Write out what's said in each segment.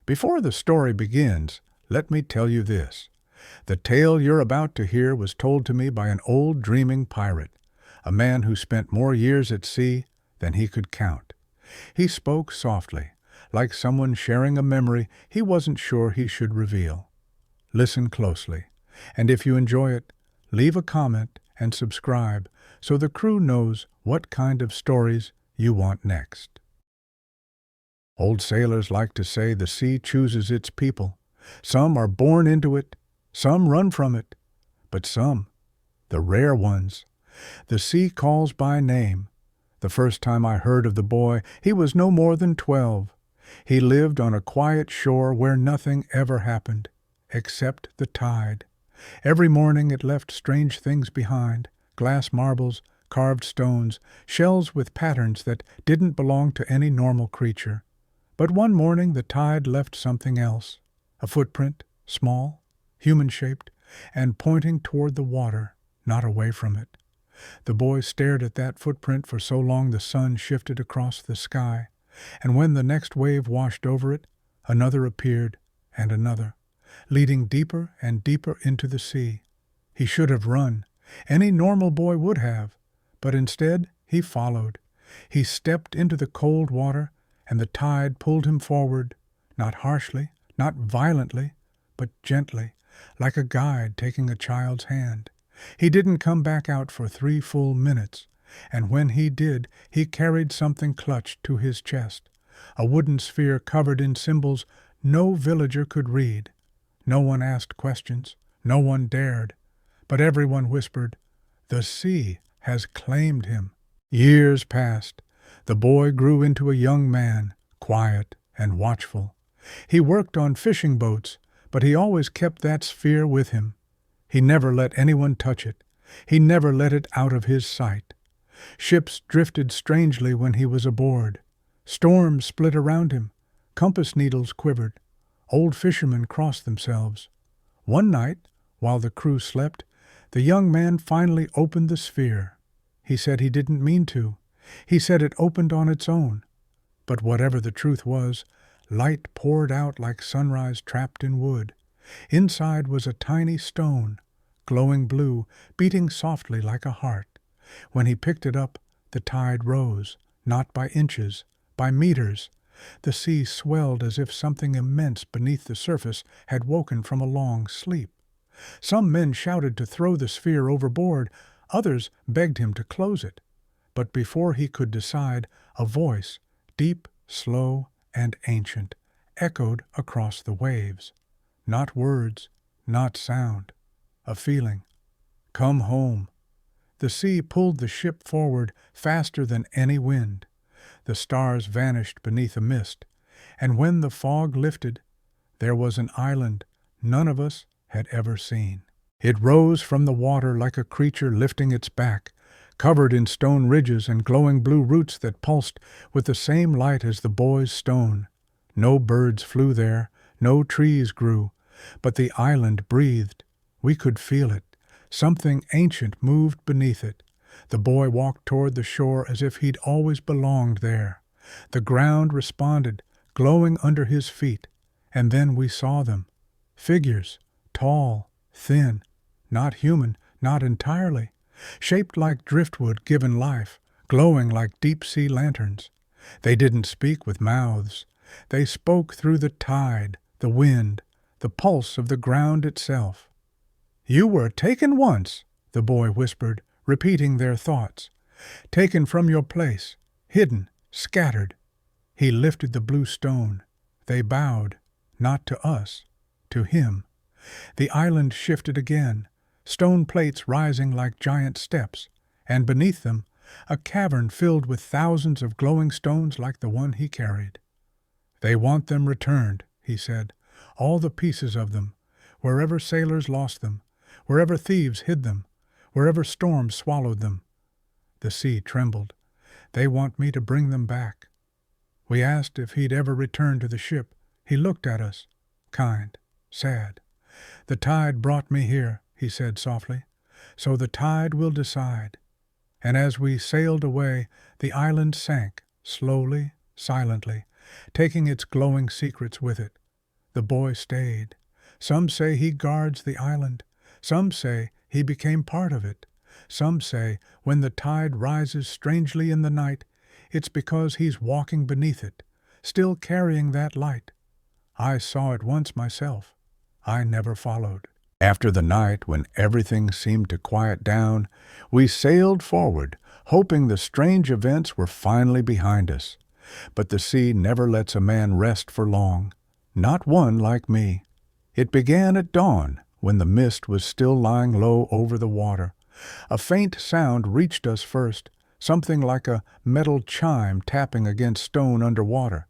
Before the story begins, let me tell you this. The tale you're about to hear was told to me by an old dreaming pirate, a man who spent more years at sea than he could count. He spoke softly, like someone sharing a memory he wasn't sure he should reveal. Listen closely, and if you enjoy it, leave a comment and subscribe so the crew knows what kind of stories you want next. Old sailors like to say the sea chooses its people. Some are born into it, some run from it, but some, the rare ones, the sea calls by name. The first time I heard of the boy, he was no more than 12. He lived on a quiet shore where nothing ever happened, except the tide. Every morning it left strange things behind, glass marbles, carved stones, shells with patterns that didn't belong to any normal creature. But one morning the tide left something else, a footprint, small, human-shaped, and pointing toward the water, not away from it. The boy stared at that footprint for so long the sun shifted across the sky, and when the next wave washed over it, another appeared, and another, leading deeper and deeper into the sea. He should have run. Any normal boy would have, but instead he followed. He stepped into the cold water, and the tide pulled him forward, not harshly, not violently, but gently, like a guide taking a child's hand. He didn't come back out for 3 full minutes, and when he did, he carried something clutched to his chest, a wooden sphere covered in symbols no villager could read. No one asked questions, no one dared, but everyone whispered, "The sea has claimed him." Years passed. The boy grew into a young man, quiet and watchful. He worked on fishing boats, but he always kept that sphere with him. He never let anyone touch it. He never let it out of his sight. Ships drifted strangely when he was aboard. Storms split around him. Compass needles quivered. Old fishermen crossed themselves. One night, while the crew slept, the young man finally opened the sphere. He said he didn't mean to. He said it opened on its own. But whatever the truth was, light poured out like sunrise trapped in wood. Inside was a tiny stone, glowing blue, beating softly like a heart. When he picked it up, the tide rose, not by inches, by meters. The sea swelled as if something immense beneath the surface had woken from a long sleep. Some men shouted to throw the sphere overboard, others begged him to close it. But before he could decide, a voice, deep, slow, and ancient, echoed across the waves. Not words, not sound, a feeling. Come home. The sea pulled the ship forward faster than any wind. The stars vanished beneath a mist, and when the fog lifted, there was an island none of us had ever seen. It rose from the water like a creature lifting its back, covered in stone ridges and glowing blue roots that pulsed with the same light as the boy's stone. No birds flew there, no trees grew, but the island breathed. We could feel it. Something ancient moved beneath it. The boy walked toward the shore as if he'd always belonged there. The ground responded, glowing under his feet, and then we saw them. Figures, tall, thin, not human, not entirely, shaped like driftwood given life, glowing like deep-sea lanterns. They didn't speak with mouths. They spoke through the tide, the wind, the pulse of the ground itself. "You were taken once," the boy whispered, repeating their thoughts. "Taken from your place, hidden, scattered." He lifted the blue stone. They bowed, not to us, to him. The island shifted again, stone plates rising like giant steps, and beneath them, a cavern filled with thousands of glowing stones like the one he carried. "They want them returned," he said, "all the pieces of them, wherever sailors lost them, wherever thieves hid them, wherever storms swallowed them." The sea trembled. "They want me to bring them back." We asked if he'd ever return to the ship. He looked at us, kind, sad. "The tide brought me here," he said softly, "so the tide will decide." And as we sailed away, the island sank, slowly, silently, taking its glowing secrets with it. the boy stayed. Some say he guards the island. Some say he became part of it. Some say when the tide rises strangely in the night, it's because he's walking beneath it, still carrying that light. I saw it once myself. I never followed. After the night, when everything seemed to quiet down, we sailed forward, hoping the strange events were finally behind us. But the sea never lets a man rest for long, not one like me. It began at dawn, when the mist was still lying low over the water. A faint sound reached us first, something like a metal chime tapping against stone underwater.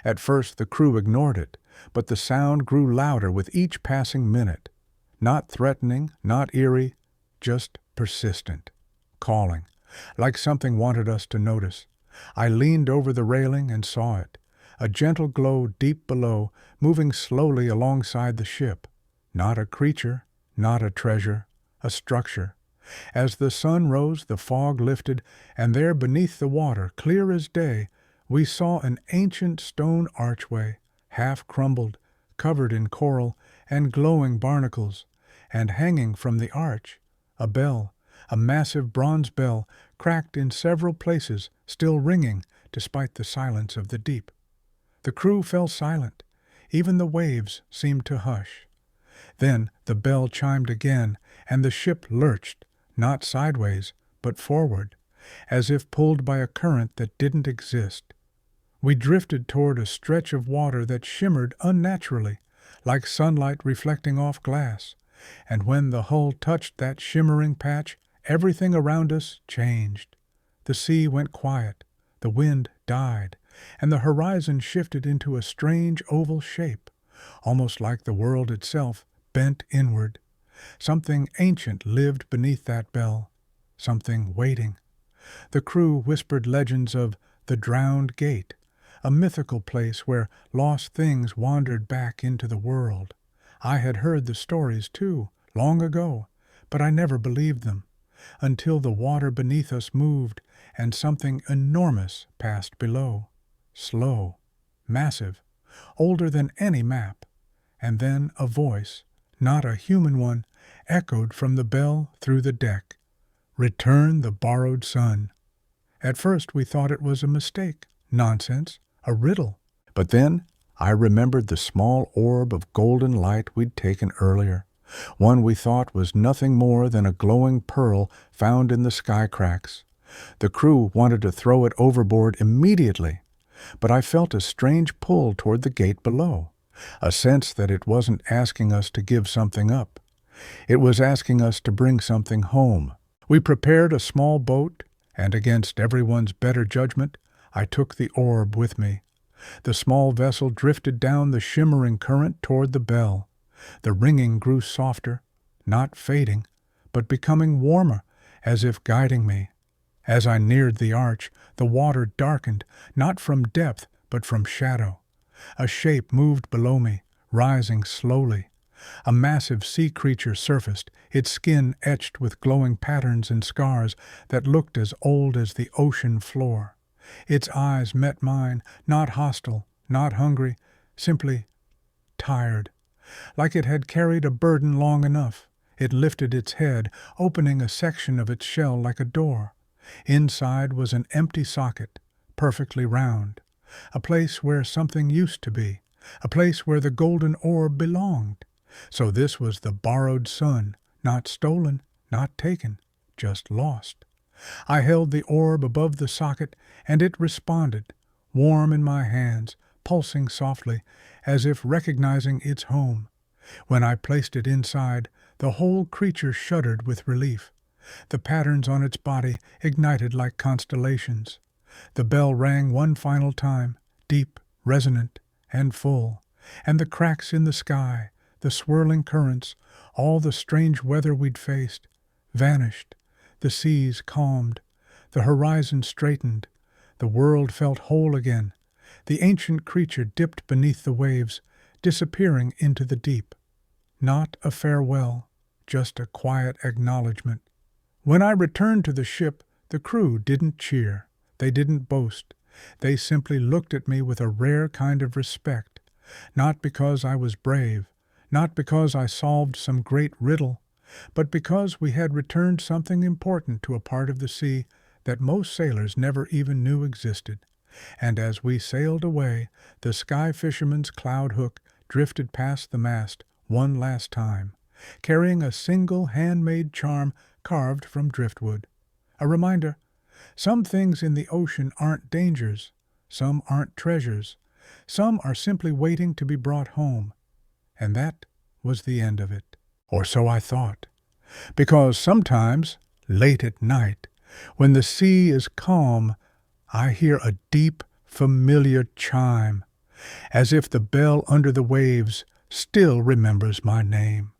At first the crew ignored it, but the sound grew louder with each passing minute. Not threatening, not eerie, just persistent, calling, like something wanted us to notice. I leaned over the railing and saw it, a gentle glow deep below, moving slowly alongside the ship. Not a creature, not a treasure, a structure. As the sun rose, the fog lifted, and there beneath the water, clear as day, we saw an ancient stone archway, half crumbled, covered in coral and glowing barnacles, and hanging from the arch, a bell, a massive bronze bell, cracked in several places, still ringing despite the silence of the deep. The crew fell silent. Even the waves seemed to hush. Then the bell chimed again, and the ship lurched, not sideways, but forward, as if pulled by a current that didn't exist. We drifted toward a stretch of water that shimmered unnaturally, like sunlight reflecting off glass, and when the hull touched that shimmering patch, everything around us changed. The sea went quiet, the wind died, and the horizon shifted into a strange oval shape, almost like the world itself bent inward. Something ancient lived beneath that bell, something waiting. The crew whispered legends of the Drowned Gate, a mythical place where lost things wandered back into the world. I had heard the stories too, long ago, but I never believed them, until the water beneath us moved and something enormous passed below. Slow, massive, older than any map. And then a voice, not a human one, echoed from the bell through the deck. "Return the borrowed sun." At first we thought it was a mistake, nonsense, a riddle. But then I remembered the small orb of golden light we'd taken earlier, one we thought was nothing more than a glowing pearl found in the sky cracks. The crew wanted to throw it overboard immediately, but I felt a strange pull toward the gate below, a sense that it wasn't asking us to give something up. It was asking us to bring something home. We prepared a small boat, and against everyone's better judgment, I took the orb with me. The small vessel drifted down the shimmering current toward the bell. The ringing grew softer, not fading, but becoming warmer, as if guiding me. As I neared the arch, the water darkened, not from depth, but from shadow. A shape moved below me, rising slowly. A massive sea creature surfaced, its skin etched with glowing patterns and scars that looked as old as the ocean floor. Its eyes met mine, not hostile, not hungry, simply tired. Like it had carried a burden long enough, it lifted its head, opening a section of its shell like a door. Inside was an empty socket, perfectly round, a place where something used to be, a place where the golden orb belonged. So this was the borrowed sun, not stolen, not taken, just lost. I held the orb above the socket, and it responded, warm in my hands, pulsing softly, as if recognizing its home. When I placed it inside, the whole creature shuddered with relief. The patterns on its body ignited like constellations. The bell rang one final time, deep, resonant, and full, and the cracks in the sky, the swirling currents, all the strange weather we'd faced, vanished. The seas calmed. The horizon straightened. The world felt whole again. The ancient creature dipped beneath the waves, disappearing into the deep. Not a farewell, just a quiet acknowledgement. When I returned to the ship, the crew didn't cheer. They didn't boast. They simply looked at me with a rare kind of respect, Not because I was brave, not because I solved some great riddle, but because we had returned something important to a part of the sea that most sailors never even knew existed. And as we sailed away, the sky fisherman's cloud hook drifted past the mast one last time, carrying a single handmade charm carved from driftwood. A reminder, some things in the ocean aren't dangers, some aren't treasures, some are simply waiting to be brought home. And that was the end of it. Or so I thought. Because sometimes, late at night, when the sea is calm, I hear a deep, familiar chime, as if the bell under the waves still remembers my name.